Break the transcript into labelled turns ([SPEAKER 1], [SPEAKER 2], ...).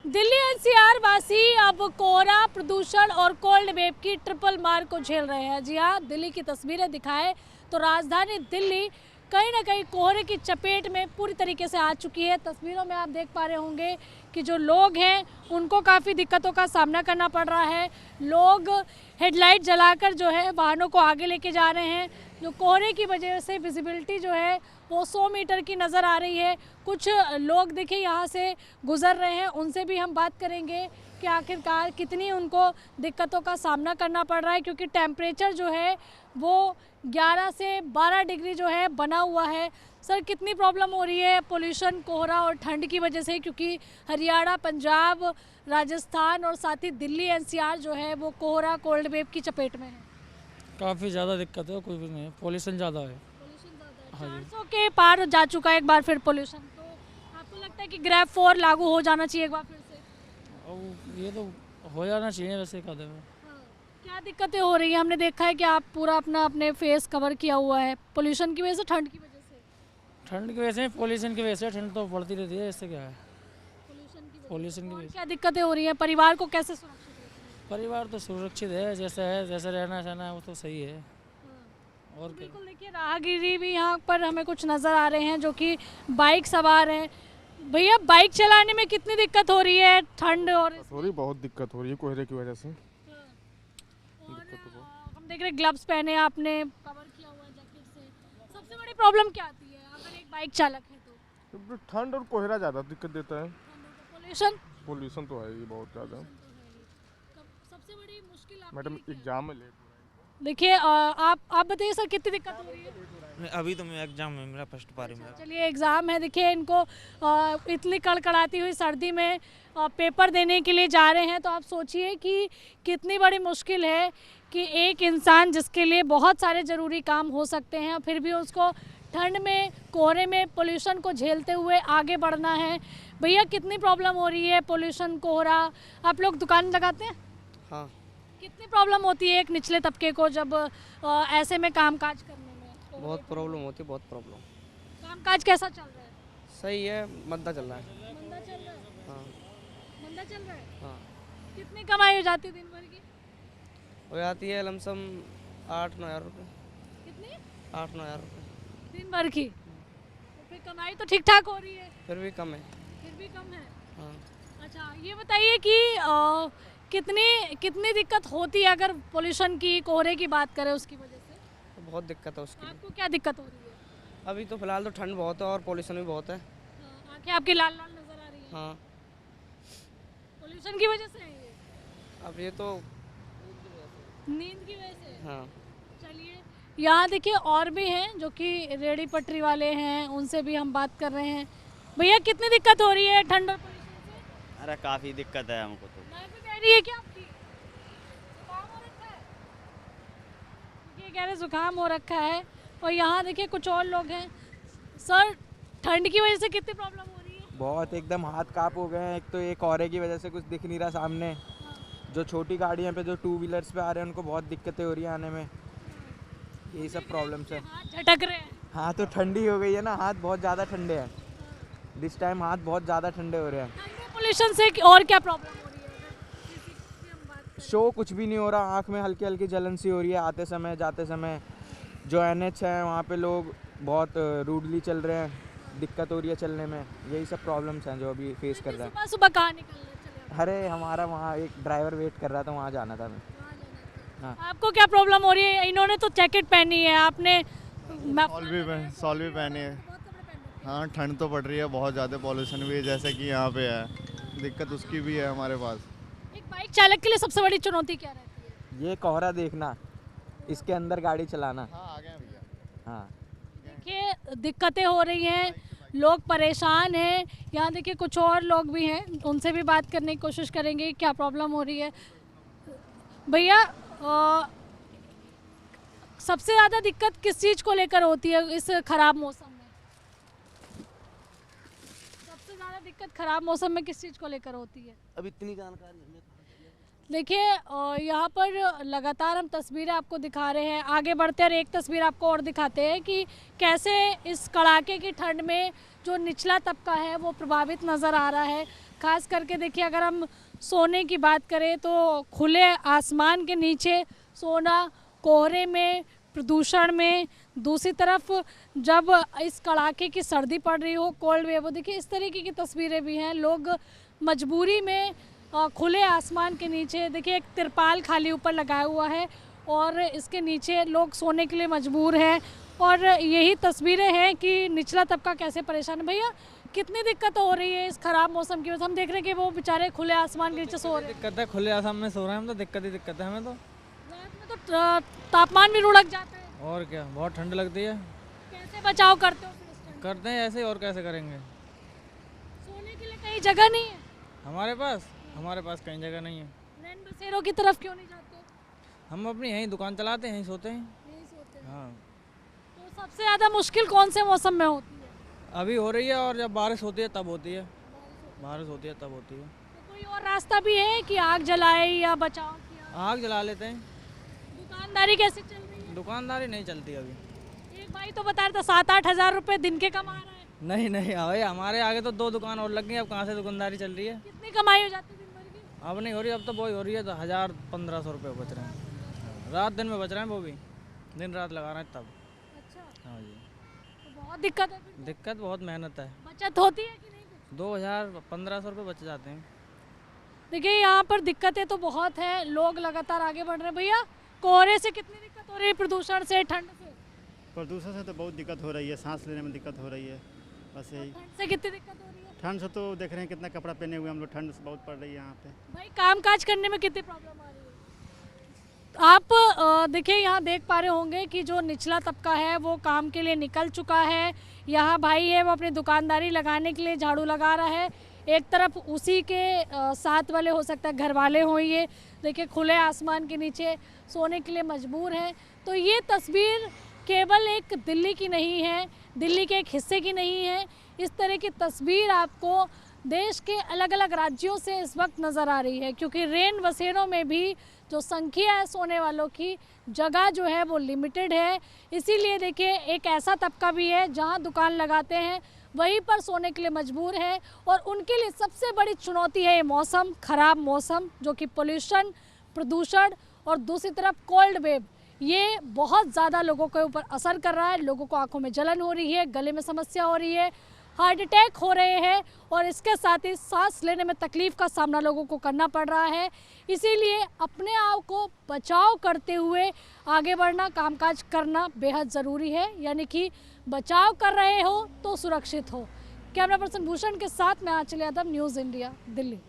[SPEAKER 1] Delhi NCR वासी अब कोहरा, प्रदूषण और कोल्ड वेव की ट्रिपल मार को झेल रहे हैं। जी हाँ, दिल्ली की तस्वीरें दिखाएं तो राजधानी दिल्ली कहीं ना कहीं कोहरे की चपेट में पूरी तरीके से आ चुकी है। तस्वीरों में आप देख पा रहे होंगे कि जो लोग हैं उनको काफ़ी दिक्कतों का सामना करना पड़ रहा है। लोग हेडलाइट जलाकर जो है वाहनों को आगे लेके जा रहे हैं। जो कोहरे की वजह से विजिबिलिटी जो है वो 100 मीटर की नज़र आ रही है। कुछ लोग देखिए यहाँ से गुजर रहे हैं, उनसे भी हम बात करेंगे कि आखिरकार कितनी उनको दिक्कतों का सामना करना पड़ रहा है, क्योंकि टेम्परेचर जो है वो 11 से 12 डिग्री जो है बना हुआ है। सर, कितनी प्रॉब्लम हो रही है पोल्यूशन, कोहरा और ठंड की वजह से, क्योंकि हरियाणा, पंजाब, राजस्थान और साथ ही दिल्ली एनसीआर जो है वो कोहरा, कोल्ड वेव की चपेट में है।
[SPEAKER 2] काफ़ी ज़्यादा दिक्कत है, कोई भी नहीं है, पोल्यूशन ज़्यादा है।
[SPEAKER 1] 400 के पार जा चुका है एक बार फिर पोल्यूशन। तो आपको लगता है कि ग्रैब 4 लागू हो जाना चाहिए एक बार फिर से?
[SPEAKER 2] और ये तो हो जाना चाहिए वैसे कदम में।
[SPEAKER 1] हाँ। क्या दिक्कतें हो रही हैं? हमने देखा है कि आप पूरा अपने फेस कवर किया हुआ है, पोल्यूशन की वजह से, ठंड की वजह से?
[SPEAKER 2] ठंड की वजह से, पोल्यूशन की वजह से। ठंड तो बढ़ती रहती है, इससे क्या है, पोल्यूशन की
[SPEAKER 1] और
[SPEAKER 2] वजह से।
[SPEAKER 1] क्या दिक्कतें हो रही हैं? परिवार को कैसे सुरक्षित रखेंगे?
[SPEAKER 2] परिवार तो सुरक्षित है, जैसे रहना सहना है वो तो सही है।
[SPEAKER 1] हाँ।
[SPEAKER 2] और क्या।
[SPEAKER 1] बिल्कुल, देखिए राहगीरी भी यहाँ पर हमें कुछ नज़र आ रहे हैं जो कि बाइक सवार हैं। भैया, बाइक चलाने में कितनी दिक्कत हो रही है ठंड और
[SPEAKER 3] बहुत दिक्कत हो रही है कोहरे की वजह से।
[SPEAKER 1] और हम देख रहे ग्लव्स पहने हैं आपने, कवर किया हुआ है जैकेट से। सबसे बड़ी प्रॉब्लम क्या आती है अगर एक बाइक चालक है तो?
[SPEAKER 3] ठंड और कोहरा ज़्यादा दिक्कत देता है।
[SPEAKER 1] पोल्यूशन
[SPEAKER 3] पोल्यूशन तो है ही बहुत ज़्यादा।
[SPEAKER 1] सबसे बड़ी मुश्किल
[SPEAKER 3] मैडम एग्जाम में लेट।
[SPEAKER 1] देखिए, आप बताइए सर, कितनी दिक्कत हो रही है?
[SPEAKER 4] अभी तो मैं एग्जाम में, मेरा फर्स्ट पारी में।
[SPEAKER 1] चलिए, एग्ज़ाम है, देखिए इनको इतनी कड़कड़ाती हुई सर्दी में पेपर देने के लिए जा रहे हैं। तो आप सोचिए कि कितनी बड़ी मुश्किल है कि एक इंसान जिसके लिए बहुत सारे ज़रूरी काम हो सकते हैं, फिर भी उसको ठंड में, कोहरे में, पोल्यूशन को झेलते हुए आगे बढ़ना है। भैया, कितनी प्रॉब्लम हो रही है? पोल्यूशन, कोहरा, आप लोग दुकान लगाते हैं?
[SPEAKER 4] हाँ।
[SPEAKER 1] कितनी प्रॉब्लम होती है एक निचले तबके को जब ऐसे में कामकाज करने में?
[SPEAKER 4] बहुत प्रॉब्लम होती है, बहुत प्रॉब्लम।
[SPEAKER 1] कामकाज कैसा चल रहा है?
[SPEAKER 4] सही है, मंदा चल रहा है।
[SPEAKER 1] मंदा चल रहा है?
[SPEAKER 4] हाँ।
[SPEAKER 1] मंदा चल रहा है?
[SPEAKER 4] हाँ।
[SPEAKER 1] कितनी कमाई हो जाती है दिन भर की?
[SPEAKER 4] हो जाती है लमसम 8-9 हज़ार रुपये।
[SPEAKER 1] कितनी?
[SPEAKER 4] 8-9 हज़ार रुपये।
[SPEAKER 1] दिन भर की? तो फिर कमाई तो ठीक ठाक हो रही है?
[SPEAKER 4] फिर भी कम है।
[SPEAKER 1] फिर भी कम है?
[SPEAKER 4] हाँ।
[SPEAKER 1] अच्छा, ये बताइए कि कितनी दिक्कत होती है अगर पोल्यूशन की, कोहरे की बात करें उसकी वजह से?
[SPEAKER 4] तो बहुत दिक्कत है उसकी।
[SPEAKER 1] आपको क्या दिक्कत हो रही है?
[SPEAKER 4] अभी तो फिलहाल तो ठंड बहुत है और पोल्यूशन भी बहुत है।
[SPEAKER 1] आंखें आपकी लाल लाल नजर आ रही हैं?
[SPEAKER 4] हाँ।
[SPEAKER 1] पोल्यूशन की वजह से है ये?
[SPEAKER 4] अब ये तो
[SPEAKER 1] नींद की वजह से?
[SPEAKER 4] हाँ।
[SPEAKER 1] चलिए, यहाँ देखिए और भी हैं जो कि रेहड़ी पटरी वाले हैं, उनसे भी हम बात कर रहे हैं। भैया, कितनी दिक्कत हो रही है ठंड और पोल्यूशन से?
[SPEAKER 5] अरे काफ़ी दिक्कत है हमको तो।
[SPEAKER 1] नाक भी बह रही है क्या आपकी? जुकाम हो रखा है? ये कह रहे जुकाम हो रखा है। और यहाँ देखिए कुछ और लोग हैं। सर, ठंड की वजह से कितनी प्रॉब्लम हो रही है?
[SPEAKER 6] बहुत, एकदम हाथ काँप हो गए हैं। एक तो ये कोहरे की वजह से कुछ दिख नहीं रहा सामने। जो छोटी गाड़ियाँ पे, जो 2 व्हीलर्स पे आ रहे हैं, उनको बहुत दिक्कतें हो रही हैं आने में। यही सब प्रॉब्लम्स है।
[SPEAKER 1] हाथ झटक रहे हैं।
[SPEAKER 6] हाँ, तो ठंडी हो गई है ना, हाथ बहुत ज़्यादा ठंडे हैं। दिस टाइम हाथ बहुत ज़्यादा ठंडे हो रहे हैं।
[SPEAKER 1] ठंड में पोल्यूशन से और क्या प्रॉब्लम हो रही है अगर किसी की हम बात करें?
[SPEAKER 6] शो कुछ भी नहीं हो रहा, आँख में हल्की हल्की जलन सी हो रही है आते समय जाते समय। जो NH है वहाँ पे लोग बहुत रूडली चल रहे हैं, दिक्कत हो रही है चलने में। यही सब प्रॉब्लम्स हैं जो अभी फेस कर रहे हैं।
[SPEAKER 1] सुबह सुबह कहाँ निकलना चले?
[SPEAKER 6] अरे, हमारा वहाँ एक ड्राइवर वेट कर रहा था, वहाँ जाना था मैं। हाँ।
[SPEAKER 1] आपको क्या प्रॉब्लम हो रही है? इन्होंने तो जैकेट पहनी है, आपने
[SPEAKER 7] सॉल भी पहने हैं। हाँ, ठंड तो पड़ रही है बहुत ज़्यादा, पॉल्यूशन भी है जैसे कि यहाँ पे है, दिक्कत उसकी भी है हमारे पास।
[SPEAKER 1] एक बाइक चालक के लिए सबसे बड़ी चुनौती क्या रहती है?
[SPEAKER 6] ये कोहरा देखना, इसके अंदर गाड़ी चलाना।
[SPEAKER 7] हाँ, आ गए भैया।
[SPEAKER 6] हाँ।
[SPEAKER 1] देखिए, दिक्कतें हो रही हैं, लोग परेशान हैं। यहाँ देखिए कुछ और लोग भी हैं, उनसे भी बात करने की कोशिश करेंगे क्या प्रॉब्लम हो रही है। भैया, सबसे ज़्यादा दिक्कत किस चीज़ को लेकर होती है इस खराब मौसम में? सबसे ज़्यादा दिक्कत खराब मौसम में किस चीज़ को लेकर होती है?
[SPEAKER 4] अब इतनी जानकारी नहीं है।
[SPEAKER 1] देखिए, यहाँ पर लगातार हम तस्वीरें आपको दिखा रहे हैं, आगे बढ़ते हैं और एक तस्वीर आपको और दिखाते हैं कि कैसे इस कड़ाके की ठंड में जो निचला तबका है वो प्रभावित नज़र आ रहा है। खास करके देखिए अगर हम सोने की बात करें तो खुले आसमान के नीचे सोना, कोहरे में, प्रदूषण में, दूसरी तरफ जब इस कड़ाके की सर्दी पड़ रही हो, कोल्ड वेव हो, देखिए इस तरीके की तस्वीरें भी हैं। लोग मजबूरी में खुले आसमान के नीचे, देखिए एक तिरपाल खाली ऊपर लगाया हुआ है और इसके नीचे लोग सोने के लिए मजबूर हैं। और यही तस्वीरें हैं कि निचला तबका कैसे परेशान है। भैया कितनी दिक्कत हो रही है इस खराब मौसम की वजह से? हम देख रहे हैं कि वो बेचारे खुले आसमान के नीचे सो रहे हैं।
[SPEAKER 2] दिक्कत है, खुले आसमान में सो रहे हैं हम तो, दिक्कत ही दिक्कत है हमें तो।
[SPEAKER 1] रात में तो तापमान भी लुढ़क जाता है।
[SPEAKER 2] और क्या, बहुत ठंड लगती है।
[SPEAKER 1] कैसे बचाव करते हो फिर इस ठंड?
[SPEAKER 2] करते हैं ऐसे, और कैसे करेंगे।
[SPEAKER 1] सोने के लिए कहीं जगह नहीं है?
[SPEAKER 2] हमारे पास कहीं जगह नहीं है।
[SPEAKER 1] रैन बसेरों की तरफ क्यों नहीं जाते?
[SPEAKER 2] हम अपनी यहीं दुकान चलाते हैं, यहीं सोते हैं।
[SPEAKER 1] नहीं सोते।
[SPEAKER 2] हाँ,
[SPEAKER 1] तो सबसे ज़्यादा मुश्किल कौन से मौसम में होती है?
[SPEAKER 2] अभी हो रही है और जब बारिश होती है तब होती है। बारिश होती है तब होती है।
[SPEAKER 1] तो कोई और रास्ता भी है कि आग जलाए या बचाव किया?
[SPEAKER 2] आग जला लेते हैं।
[SPEAKER 1] दुकानदारी कैसे चल रही है?
[SPEAKER 2] दुकानदारी नहीं चलती अभी।
[SPEAKER 1] एक भाई तो बता रहा था 7-8 हज़ार रुपए दिन के कमा रहा है।
[SPEAKER 2] नहीं भाई, हमारे आगे तो 2 दुकान और लग गई, अब कहाँ से दुकानदारी चल रही है।
[SPEAKER 1] कितनी कमाई हो जाती है दिन भर की?
[SPEAKER 2] अब नहीं हो रही, अब तो वही हो रही है, तो 1000-1500 रुपये बच रहे हैं। रात दिन में बच रहे हैं, वो भी दिन रात लगा रहे हैं तब।
[SPEAKER 1] अच्छा,
[SPEAKER 2] हाँ जी,
[SPEAKER 1] तो बहुत दिक्कत है फिर।
[SPEAKER 2] दिक्कत बहुत, मेहनत है।
[SPEAKER 1] बचत होती है कि नहीं कुछ?
[SPEAKER 2] 2000-1500 रुपये बच जाते हैं।
[SPEAKER 1] देखिए यहाँ पर दिक्कतें तो बहुत हैं, लोग लगातार आगे बढ़ रहे हैं। भैया कोहरे से कितनी दिक्कत हो रही है? प्रदूषण से, ठंड से?
[SPEAKER 5] प्रदूषण से तो बहुत दिक्कत हो रही है, सांस लेने में दिक्कत हो रही है, बस यही।
[SPEAKER 1] ठंड से कितनी दिक्कत हो रही है?
[SPEAKER 5] ठंड से तो देख रहे हैं कितना कपड़ा पहने हुए हम लोग, ठंड से बहुत पड़ रही है यहाँ पे।
[SPEAKER 1] भाई काम काज करने में कितनी प्रॉब्लम आ रही है? आप देखिए यहाँ देख पा रहे होंगे कि जो निचला तबका है वो काम के लिए निकल चुका है। यहाँ भाई है वो अपनी दुकानदारी लगाने के लिए झाड़ू लगा रहा है। एक तरफ उसी के साथ वाले, हो सकता है घर वाले हों, ये देखिए खुले आसमान के नीचे सोने के लिए मजबूर हैं। तो ये तस्वीर केवल एक दिल्ली की नहीं है, दिल्ली के एक हिस्से की नहीं है। इस तरह की तस्वीर आपको देश के अलग अलग राज्यों से इस वक्त नज़र आ रही है, क्योंकि रैन बसेरों में भी जो संख्या है सोने वालों की, जगह जो है वो लिमिटेड है। इसीलिए देखिए एक ऐसा तबका भी है जहां दुकान लगाते हैं वहीं पर सोने के लिए मजबूर है। और उनके लिए सबसे बड़ी चुनौती है ये मौसम, ख़राब मौसम, जो कि पोल्यूशन, प्रदूषण और दूसरी तरफ कोल्ड वेव, ये बहुत ज़्यादा लोगों के ऊपर असर कर रहा है। लोगों को आंखों में जलन हो रही है, गले में समस्या हो रही है, हार्ट अटैक हो रहे हैं और इसके साथ ही सांस लेने में तकलीफ़ का सामना लोगों को करना पड़ रहा है। इसीलिए अपने आप को बचाव करते हुए आगे बढ़ना, कामकाज करना बेहद ज़रूरी है। यानी कि बचाव कर रहे हो तो सुरक्षित हो। कैमरा पर्सन भूषण के साथ मैं आंचल यादव, न्यूज़ इंडिया, दिल्ली।